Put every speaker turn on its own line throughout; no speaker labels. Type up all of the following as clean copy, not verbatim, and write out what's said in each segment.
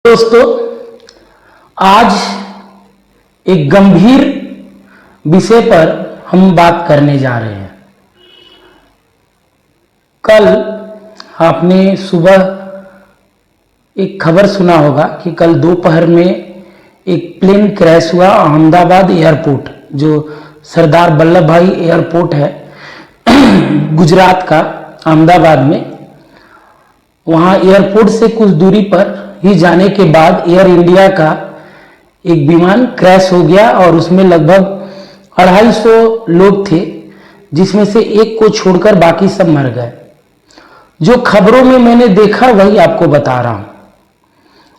दोस्तों, आज एक गंभीर विषय पर हम बात करने जा रहे हैं। कल आपने सुबह एक खबर सुना होगा कि कल दोपहर में एक प्लेन क्रैश हुआ अहमदाबाद एयरपोर्ट, जो सरदार वल्लभ भाई एयरपोर्ट है गुजरात का, अहमदाबाद में। वहाँ एयरपोर्ट से कुछ दूरी पर ही जाने के बाद एयर इंडिया का एक विमान क्रैश हो गया और उसमें लगभग 250 लोग थे, जिसमें से एक को छोड़कर बाकी सब मर गए। जो खबरों में मैंने देखा वही आपको बता रहा हूं।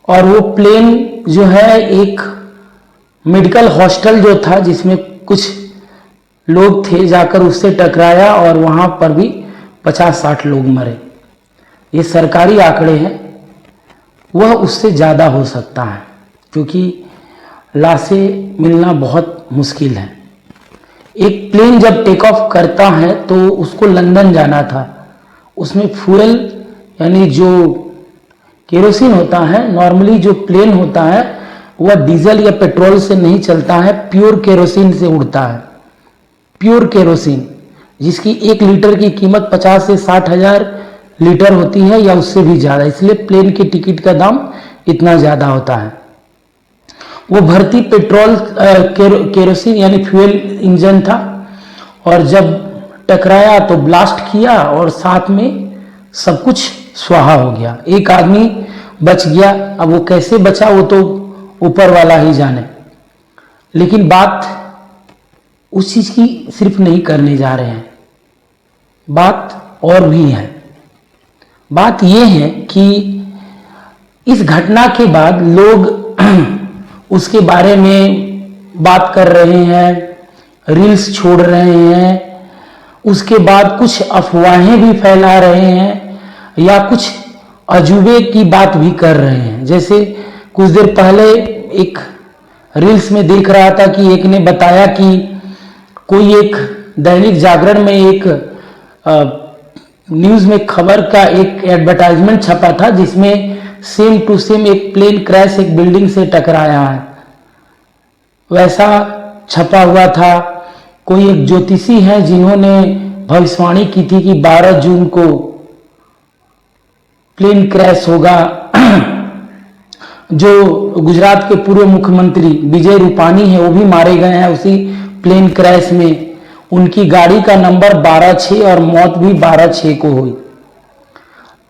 और वो प्लेन जो है एक मेडिकल हॉस्टल जो था, जिसमें कुछ लोग थे, जाकर उससे टकराया और वहां पर भी 50-60 लोग मरे। ये सरकारी आंकड़े हैं, वह उससे ज़्यादा हो सकता है क्योंकि लाशें मिलना बहुत मुश्किल है। एक प्लेन जब टेक ऑफ करता है तो उसको लंदन जाना था। उसमें फ्यूल यानी जो केरोसिन होता है, नॉर्मली जो प्लेन होता है वह डीजल या पेट्रोल से नहीं चलता है, प्योर केरोसिन से उड़ता है। प्योर केरोसिन, जिसकी 1 लीटर की कीमत 50 से 60 हजार लीटर होती है या उससे भी ज़्यादा, इसलिए प्लेन के टिकट का दाम इतना ज़्यादा होता है। वो भर्ती पेट्रोल केरोसिन यानी फ्यूल इंजन था, और जब टकराया तो ब्लास्ट किया और साथ में सब कुछ स्वाहा हो गया। एक आदमी बच गया, अब वो कैसे बचा वो तो ऊपर वाला ही जाने। लेकिन बात उस चीज़ की सिर्फ नहीं करने जा रहे हैं, बात और भी है। बात यह है कि इस घटना के बाद लोग उसके बारे में बात कर रहे हैं, रील्स छोड़ रहे हैं, उसके बाद कुछ अफवाहें भी फैला रहे हैं या कुछ अजूबे की बात भी कर रहे हैं। जैसे कुछ देर पहले एक रील्स में देख रहा था कि एक ने बताया कि कोई एक दैनिक जागरण में एक न्यूज़ में खबर का एक एडवर्टाइजमेंट छपा था, जिसमें सेम टू सेम एक प्लेन क्रैश एक बिल्डिंग से टकराया है, वैसा छपा हुआ था। कोई एक ज्योतिषी है जिन्होंने भविष्यवाणी की थी कि 12 जून को प्लेन क्रैश होगा। जो गुजरात के पूर्व मुख्यमंत्री विजय रूपानी है, वो भी मारे गए हैं उसी प्लेन क्रैश में। उनकी गाड़ी का नंबर 12-6 और मौत भी 12-6 को हुई।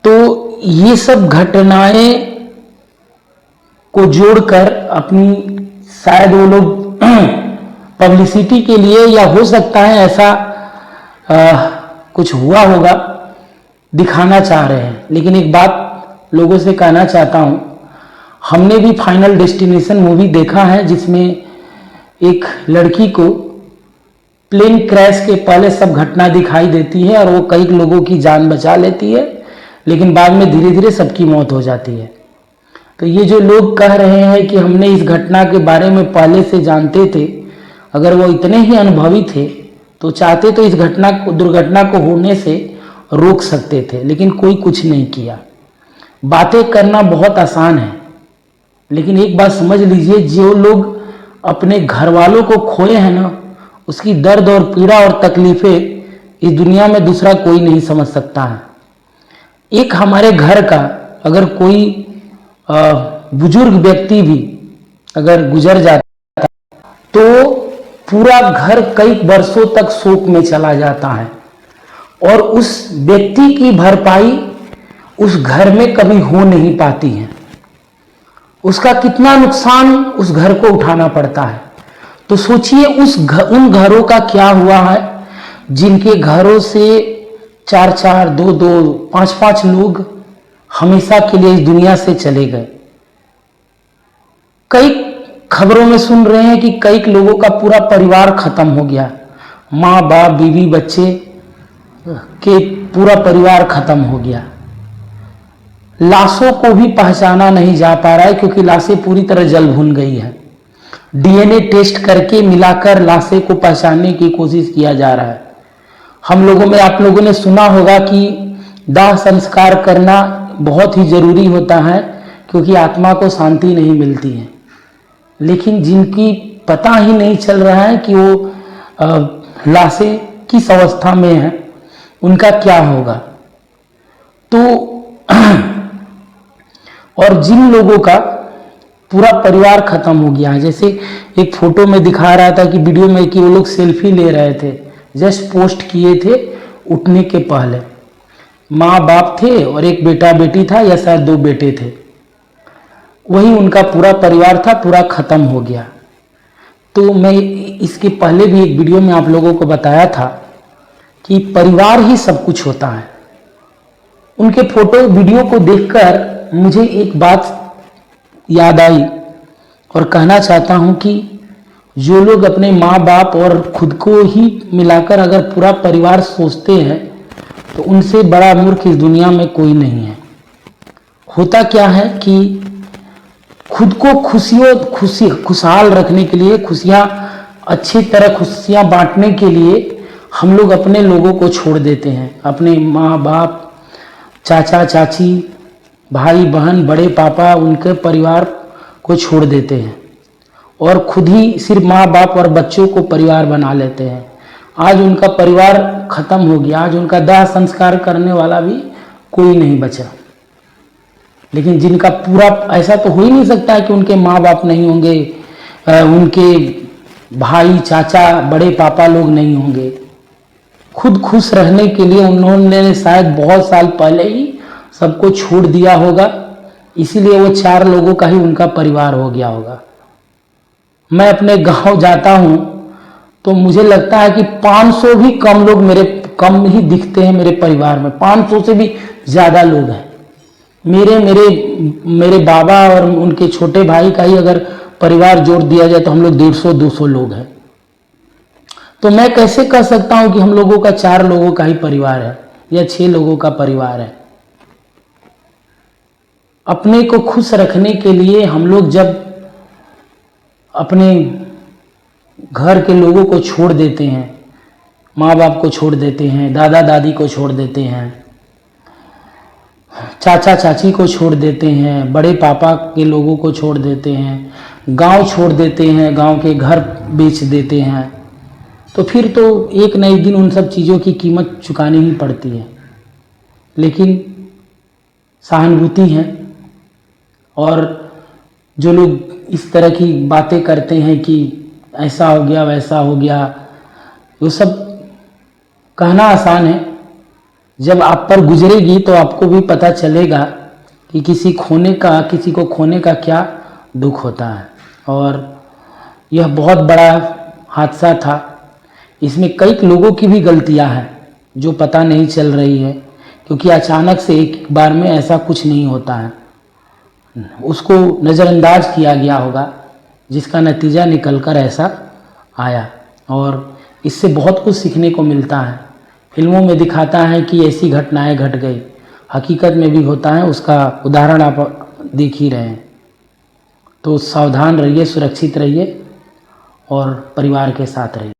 तो ये सब घटनाएं को जोड़कर अपनी शायद वो लोग पब्लिसिटी के लिए, या हो सकता है ऐसा कुछ हुआ होगा, दिखाना चाह रहे हैं। लेकिन एक बात लोगों से कहना चाहता हूं, हमने भी फाइनल डेस्टिनेशन मूवी देखा है, जिसमें एक लड़की को प्लेन क्रैश के पहले सब घटना दिखाई देती है और वो कई लोगों की जान बचा लेती है, लेकिन बाद में धीरे धीरे सबकी मौत हो जाती है। तो ये जो लोग कह रहे हैं कि हमने इस घटना के बारे में पहले से जानते थे, अगर वो इतने ही अनुभवी थे तो चाहते तो इस दुर्घटना को होने से रोक सकते थे, लेकिन कोई कुछ नहीं किया। बातें करना बहुत आसान है, लेकिन एक बात समझ लीजिए, जो लोग अपने घर वालों को खोए हैं ना, उसकी दर्द और पीड़ा और तकलीफें इस दुनिया में दूसरा कोई नहीं समझ सकता है। एक हमारे घर का अगर कोई बुजुर्ग व्यक्ति भी अगर गुजर जाता तो पूरा घर कई वर्षों तक शोक में चला जाता है, और उस व्यक्ति की भरपाई उस घर में कभी हो नहीं पाती है। उसका कितना नुकसान उस घर को उठाना पड़ता है। तो सोचिए उन घरों का क्या हुआ है जिनके घरों से 4-4, 2-2, 5-5 लोग हमेशा के लिए इस दुनिया से चले गए। कई खबरों में सुन रहे हैं कि कई लोगों का पूरा परिवार खत्म हो गया, माँ बाप बीवी बच्चे के पूरा परिवार खत्म हो गया। लाशों को भी पहचाना नहीं जा पा रहा है क्योंकि लाशें पूरी तरह जल भुन गई है। डीएनए टेस्ट करके मिलाकर लाशें को पहचानने की कोशिश किया जा रहा है। हम लोगों में, आप लोगों ने सुना होगा कि दाह संस्कार करना बहुत ही जरूरी होता है, क्योंकि आत्मा को शांति नहीं मिलती है। लेकिन जिनकी पता ही नहीं चल रहा है कि वो लाशें किस अवस्था में हैं, उनका क्या होगा। तो और जिन लोगों का पूरा परिवार खत्म हो गया है, जैसे एक फोटो में दिखा रहा था कि वीडियो में कि वो लोग सेल्फी ले रहे थे, जस्ट पोस्ट किए थे उठने के पहले। माँ बाप थे और एक बेटा बेटी था, या शायद 2 बेटे थे, वही उनका पूरा परिवार था, पूरा खत्म हो गया। तो मैं इसके पहले भी एक वीडियो में आप लोगों को बताया था कि परिवार ही सब कुछ होता है। उनके फोटो वीडियो को देखकर मुझे एक बात याद आई और कहना चाहता हूं कि जो लोग अपने माँ बाप और खुद को ही मिलाकर अगर पूरा परिवार सोचते हैं, तो उनसे बड़ा मूर्ख इस दुनिया में कोई नहीं है। होता क्या है कि खुद को खुशहाल रखने के लिए, खुशियाँ अच्छी तरह खुशियाँ बांटने के लिए हम लोग अपने लोगों को छोड़ देते हैं। अपने माँ बाप, चाचा चाची, भाई बहन, बड़े पापा, उनके परिवार को छोड़ देते हैं और खुद ही सिर्फ माँ बाप और बच्चों को परिवार बना लेते हैं। आज उनका परिवार खत्म हो गया, आज उनका दाह संस्कार करने वाला भी कोई नहीं बचा। लेकिन जिनका पूरा, ऐसा तो हो ही नहीं सकता है कि उनके माँ बाप नहीं होंगे, उनके भाई चाचा बड़े पापा लोग नहीं होंगे। खुद खुश रहने के लिए उन्होंने शायद बहुत साल पहले ही सबको छोड़ दिया होगा, इसीलिए वो 4 लोगों का ही उनका परिवार हो गया होगा। मैं अपने गांव जाता हूं तो मुझे लगता है कि 500 भी कम लोग कम ही दिखते हैं मेरे परिवार में। 500 से भी ज़्यादा लोग हैं। मेरे बाबा और उनके छोटे भाई का ही अगर परिवार जोड़ दिया जाए तो हम लोग 150-200 लोग हैं। तो मैं कैसे कह सकता हूं कि हम लोगों का 4 लोगों का ही परिवार है या 6 लोगों का परिवार है। अपने को खुश रखने के लिए हम लोग जब अपने घर के लोगों को छोड़ देते हैं, माँ बाप को छोड़ देते हैं, दादा दादी को छोड़ देते हैं, चाचा चाची को छोड़ देते हैं, बड़े पापा के लोगों को छोड़ देते हैं, गांव छोड़ देते हैं, गांव के घर बेच देते हैं, तो फिर तो एक न एक दिन उन सब चीज़ों की कीमत चुकानी ही पड़ती है। लेकिन सहानुभूति है, और जो लोग इस तरह की बातें करते हैं कि ऐसा हो गया वैसा हो गया, वो सब कहना आसान है। जब आप पर गुजरेगी तो आपको भी पता चलेगा कि किसी को खोने का क्या दुख होता है। और यह बहुत बड़ा हादसा था, इसमें कई लोगों की भी गलतियां हैं जो पता नहीं चल रही है, क्योंकि अचानक से एक बार में ऐसा कुछ नहीं होता है। उसको नज़रअंदाज किया गया होगा, जिसका नतीजा निकलकर ऐसा आया। और इससे बहुत कुछ सीखने को मिलता है। फिल्मों में दिखाता है कि ऐसी घटनाएं घट गई, हकीकत में भी होता है, उसका उदाहरण आप देख ही रहे हैं। तो सावधान रहिए, सुरक्षित रहिए और परिवार के साथ रहिए।